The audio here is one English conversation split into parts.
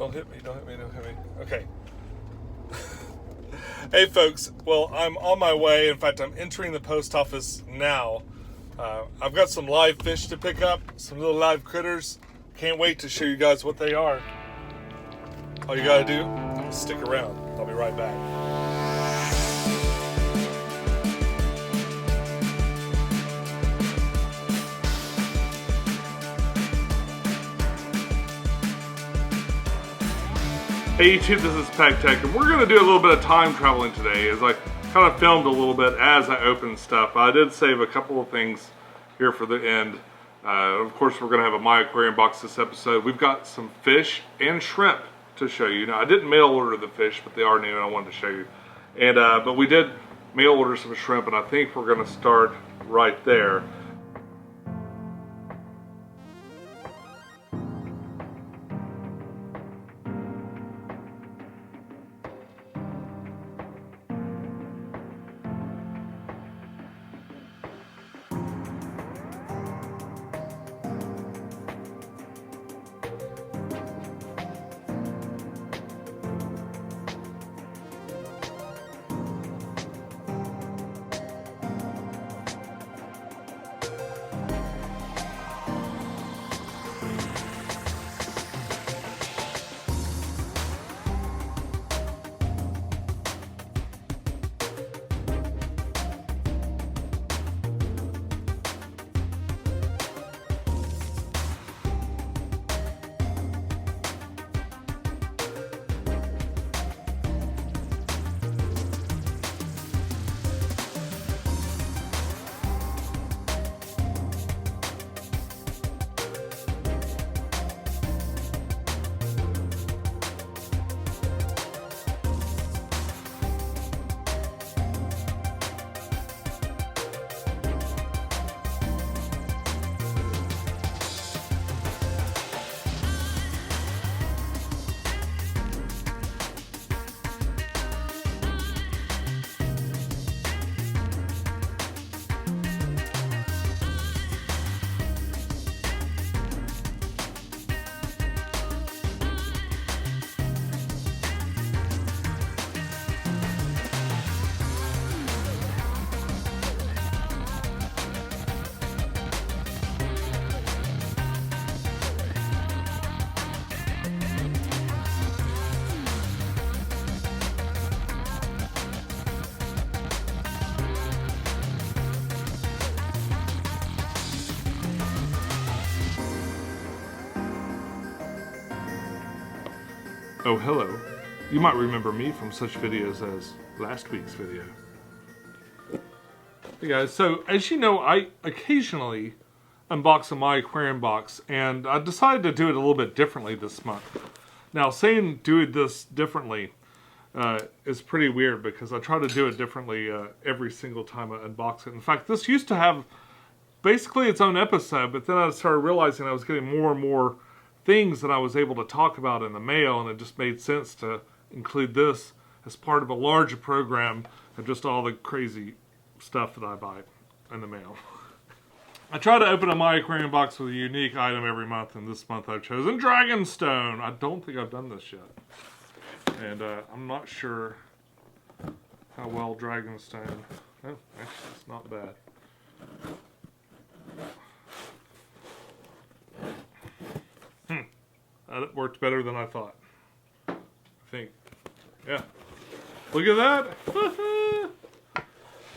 Don't hit me, don't hit me, don't hit me. Okay. Hey folks, well, I'm on my way. In fact, I'm entering the post office now. I've got some live fish to pick up, some little live critters. Can't wait to show you guys what they are. All you gotta do is stick around. I'll be right back. Hey YouTube, this is Pecktec, and we're going to do a little bit of time traveling today, as I kind of filmed a little bit as I opened stuff. I did save a couple of things here for the end. Of course, we're going to have a My Aquarium box this episode. We've got some fish and shrimp to show you. Now, I didn't mail order the fish, but they are new and I wanted to show you. And but we did mail order some shrimp, and I think we're going to start right there. Oh, hello. You might remember me from such videos as last week's video. Hey guys, so as you know, I occasionally unbox a My Aquarium box, and I decided to do it a little bit differently this month. Now, saying doing this differently is pretty weird, because I try to do it differently every single time I unbox it. In fact, this used to have basically its own episode, but then I started realizing I was getting more and more things that I was able to talk about in the mail, and it just made sense to include this as part of a larger program of just all the crazy stuff that I buy in the mail. I try to open a My Aquarium box with a unique item every month, and this month I've chosen Dragonstone. I don't think I've done this yet, and I'm not sure how well Dragonstone... Oh, actually, it's not bad. That worked better than I thought. I think. Yeah. Look at that!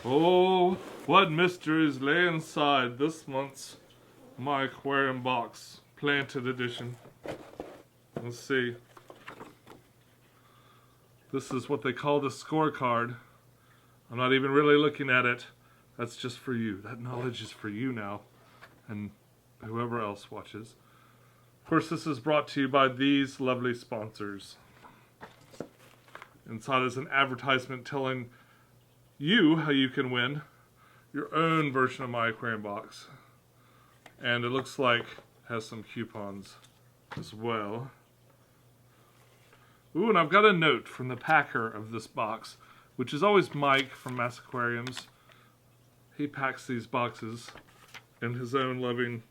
Oh, what mysteries lay inside this month's My Aquarium box. Planted edition. Let's see. This is what they call the scorecard. I'm not even really looking at it. That's just for you. That knowledge is for you now. And whoever else watches. Of course, this is brought to you by these lovely sponsors. Inside is an advertisement telling you how you can win your own version of My Aquarium box. And it looks like it has some coupons as well. Ooh, and I've got a note from the packer of this box, which is always Mike from Mass Aquariums. He packs these boxes in his own loving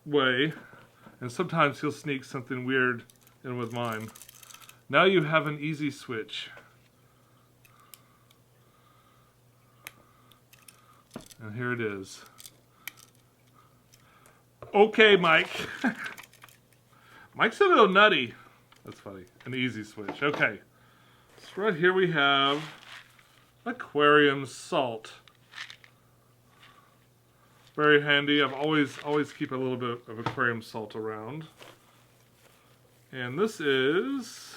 way. And sometimes he'll sneak something weird in with mine. Now you have an easy switch. And here it is. Okay, Mike. Mike's a little nutty. That's funny. An easy switch. Okay. So right here we have aquarium salt. Very handy. I've always keep a little bit of aquarium salt around. And this is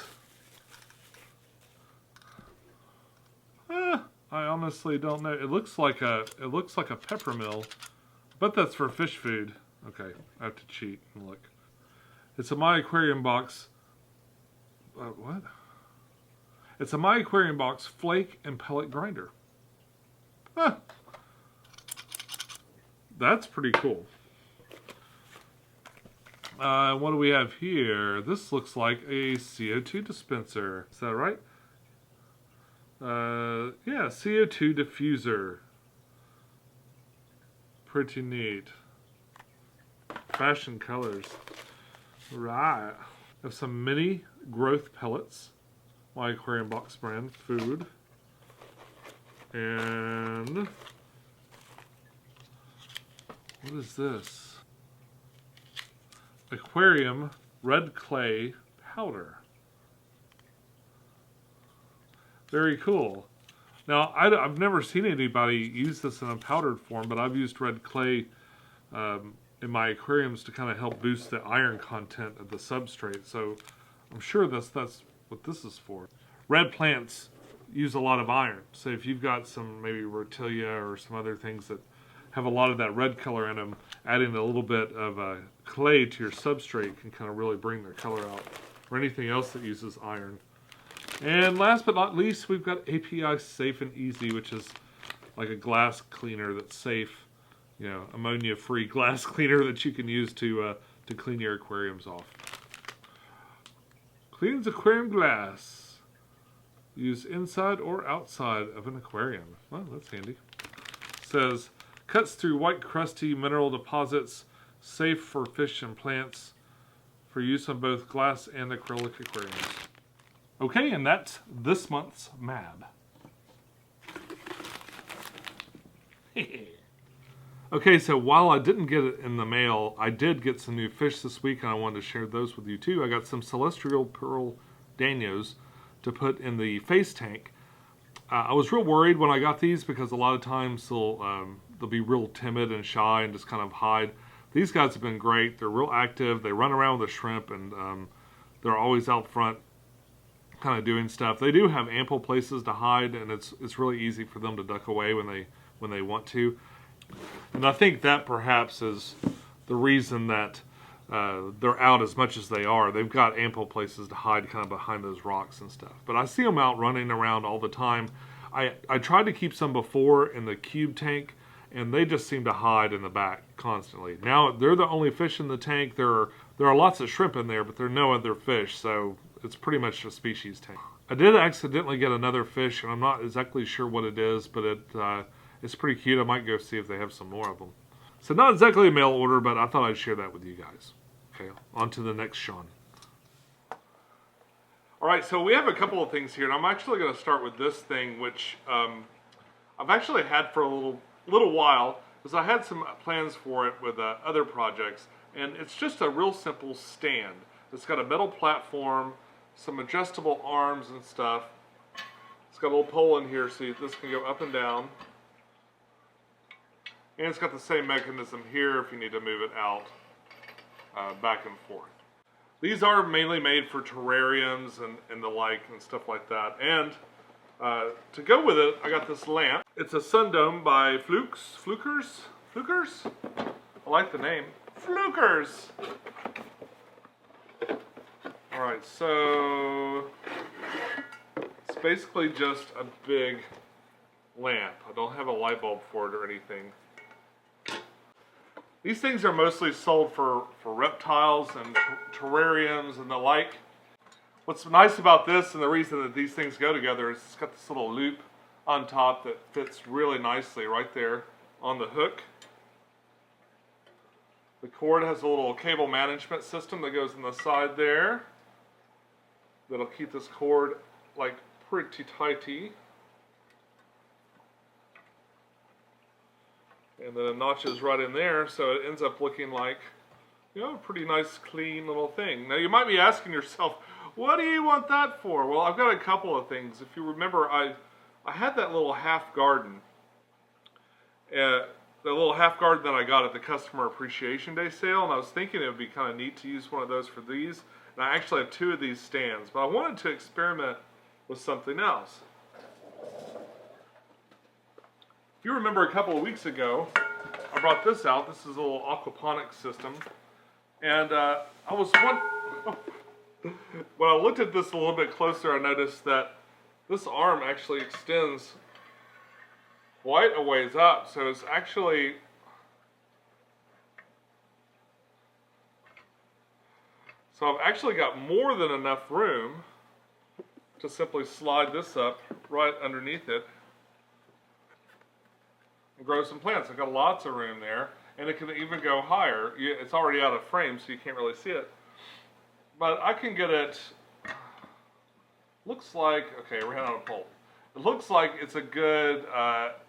I honestly don't know. It looks like a peppermill. But that's for fish food. Okay, I have to cheat and look. It's a My Aquarium Box. What? It's a My Aquarium Box flake and pellet grinder. Huh. That's pretty cool. What do we have here? This looks like a CO2 dispenser. Is that right? Yeah, CO2 diffuser. Pretty neat. Fashion colors. Right. Have some mini growth pellets. My Aquarium Box brand food. And what is this? Aquarium red clay powder. Very cool. Now, I've never seen anybody use this in a powdered form, but I've used red clay in my aquariums to kind of help boost the iron content of the substrate. So I'm sure that's what this is for. Red plants use a lot of iron. So if you've got some maybe Rotilia or some other things that have a lot of that red color in them, adding a little bit of clay to your substrate can kind of really bring their color out. Or anything else that uses iron. And last but not least, we've got API Safe and Easy, which is like a glass cleaner that's safe, you know, ammonia-free glass cleaner that you can use to clean your aquariums off. Cleans aquarium glass. Use inside or outside of an aquarium. Well, that's handy. Says, cuts through white crusty mineral deposits, safe for fish and plants, for use on both glass and acrylic aquariums. Okay, and that's this month's MAB. Okay, so while I didn't get it in the mail, I did get some new fish this week, and I wanted to share those with you too. I got some celestial pearl danios to put in the face tank. I was real worried when I got these because a lot of times they'll be real timid and shy and just kind of hide. These guys have been great. They're real active. They run around with the shrimp, and they're always out front kind of doing stuff. They do have ample places to hide, and it's really easy for them to duck away when they want to. And I think that perhaps is the reason that they're out as much as they are. They've got ample places to hide kind of behind those rocks and stuff. But I see them out running around all the time. I tried to keep some before in the cube tank, and they just seem to hide in the back constantly. Now they're the only fish in the tank. There are lots of shrimp in there, but there are no other fish, so it's pretty much a species tank. I did accidentally get another fish, and I'm not exactly sure what it is, but it's pretty cute. I might go see if they have some more of them. So not exactly a mail order, but I thought I'd share that with you guys. Okay, on to the next Sean. All right, so we have a couple of things here, and I'm actually going to start with this thing, which I've actually had for a little while, because I had some plans for it with other projects, and it's just a real simple stand. It's got a metal platform, some adjustable arms and stuff. It's got a little pole in here so this can go up and down. And it's got the same mechanism here if you need to move it out, back and forth. These are mainly made for terrariums and the like and stuff like that. And to go with it, I got this lamp. It's a Sundome by Flukers? I like the name. Flukers! Alright, so it's basically just a big lamp. I don't have a light bulb for it or anything. These things are mostly sold for reptiles and terrariums and the like. What's nice about this, and the reason that these things go together, is it's got this little loop on top that fits really nicely right there on the hook. The cord has a little cable management system that goes on the side there. that'll keep this cord like pretty tighty. And then it notches right in there, so it ends up looking like, you know, a pretty nice, clean little thing. Now you might be asking yourself, what do you want that for? Well, I've got a couple of things. If you remember, I had that little half garden. The little half garden that I got at the Customer Appreciation Day sale, and I was thinking it would be kind of neat to use one of those for these. And I actually have 2 of these stands, but I wanted to experiment with something else. If you remember a couple of weeks ago, I brought this out. This is a little aquaponics system. And I was when I looked at this a little bit closer, I noticed that this arm actually extends quite a ways up. So it's actually, so I've actually got more than enough room to simply slide this up right underneath it and grow some plants. I've got lots of room there, and it can even go higher. It's already out of frame, so you can't really see it. But I can get it, looks like, okay, we're heading on a pole. It looks like it's a good,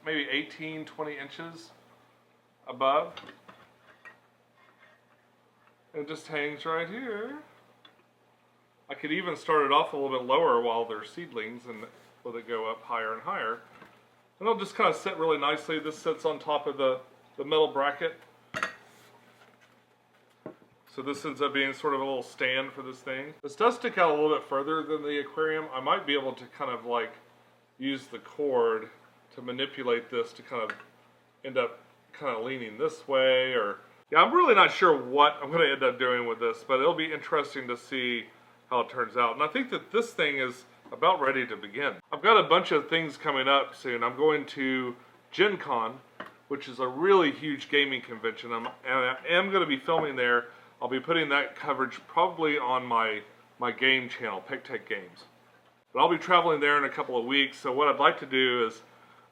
maybe 18, 20 inches above. And it just hangs right here. I could even start it off a little bit lower while they're seedlings and let it go up higher and higher. And it'll just kind of sit really nicely. This sits on top of the metal bracket. So this ends up being sort of a little stand for this thing. This does stick out a little bit further than the aquarium. I might be able to kind of like use the cord to manipulate this to kind of end up kind of leaning this way, or yeah, I'm really not sure what I'm going to end up doing with this, but it'll be interesting to see how it turns out. And I think that this thing is about ready to begin. I've got a bunch of things coming up soon. I'm going to Gen Con, which is a really huge gaming convention, and I am going to be filming there. I'll be putting that coverage probably on my game channel, Pecktec Games. But I'll be traveling there in a couple of weeks, so what I'd like to do is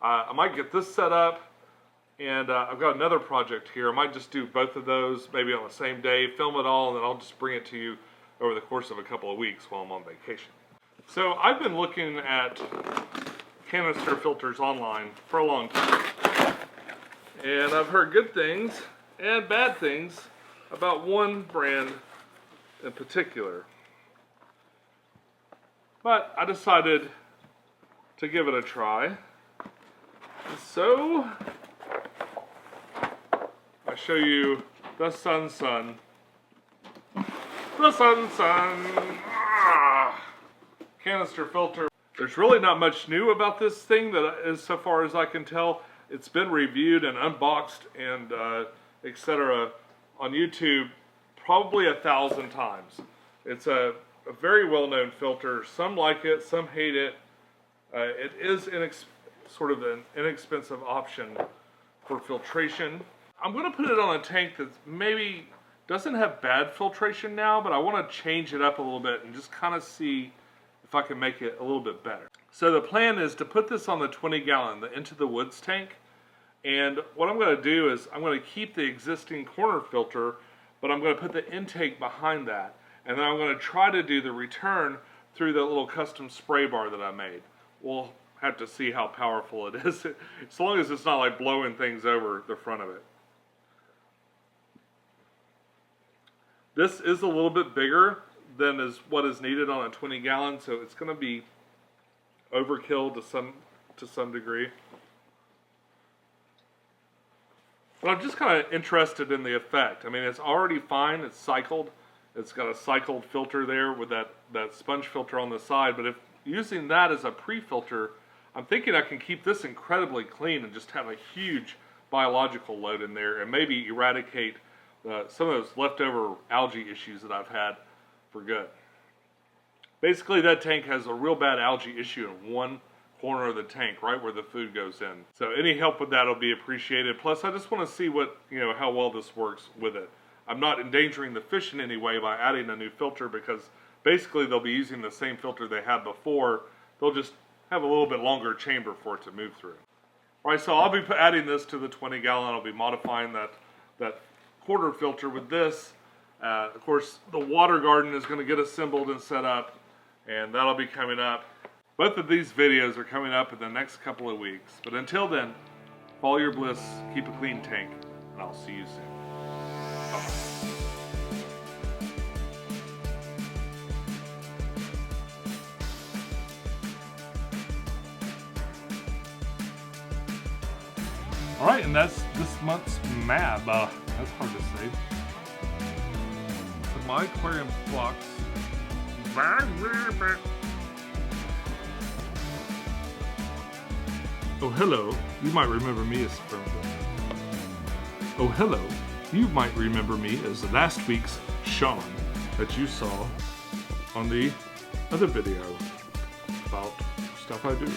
I might get this set up, and I've got another project here. I might just do both of those maybe on the same day, film it all, and then I'll just bring it to you over the course of a couple of weeks while I'm on vacation. So I've been looking at canister filters online for a long time, and I've heard good things and bad things about one brand in particular. But I decided to give it a try. And so I show you the Sun. The Sun canister filter. There's really not much new about this thing that is, so far as I can tell. It's been reviewed and unboxed and etc. on YouTube probably 1,000 times. It's a very well-known filter. Some like it, some hate it. It is sort of an inexpensive option for filtration. I'm going to put it on a tank that maybe doesn't have bad filtration now, but I want to change it up a little bit and just kind of see if I can make it a little bit better. So the plan is to put this on the 20-gallon, the Into the Woods tank. And what I'm going to do is I'm going to keep the existing corner filter, but I'm going to put the intake behind that. And then I'm going to try to do the return through the little custom spray bar that I made. We'll have to see how powerful it is, as long as it's not like blowing things over the front of it. This is a little bit bigger than what is needed on a 20-gallon, so it's going to be overkill to some degree. But I'm just kind of interested in the effect. I mean, it's already fine. It's cycled. It's got a cycled filter there with that sponge filter on the side. But if using that as a pre-filter, I'm thinking I can keep this incredibly clean and just have a huge biological load in there and maybe eradicate some of those leftover algae issues that I've had for good. Basically, that tank has a real bad algae issue in one corner of the tank, right where the food goes in. So any help with that will be appreciated. Plus, I just want to see how well this works with it. I'm not endangering the fish in any way by adding a new filter, because basically they'll be using the same filter they had before. They'll just have a little bit longer chamber for it to move through. All right, so I'll be adding this to the 20-gallon. I'll be modifying that quarter filter with this. Of course, the water garden is going to get assembled and set up, and that'll be coming up. Both of these videos are coming up in the next couple of weeks. But until then, follow your bliss, keep a clean tank, and I'll see you soon. Bye-bye. Alright, and that's this month's MAB. That's hard to say. So my aquarium box. Oh, hello. You might remember me as from. Oh, hello. You might remember me as last week's Sean that you saw on the other video about stuff I do.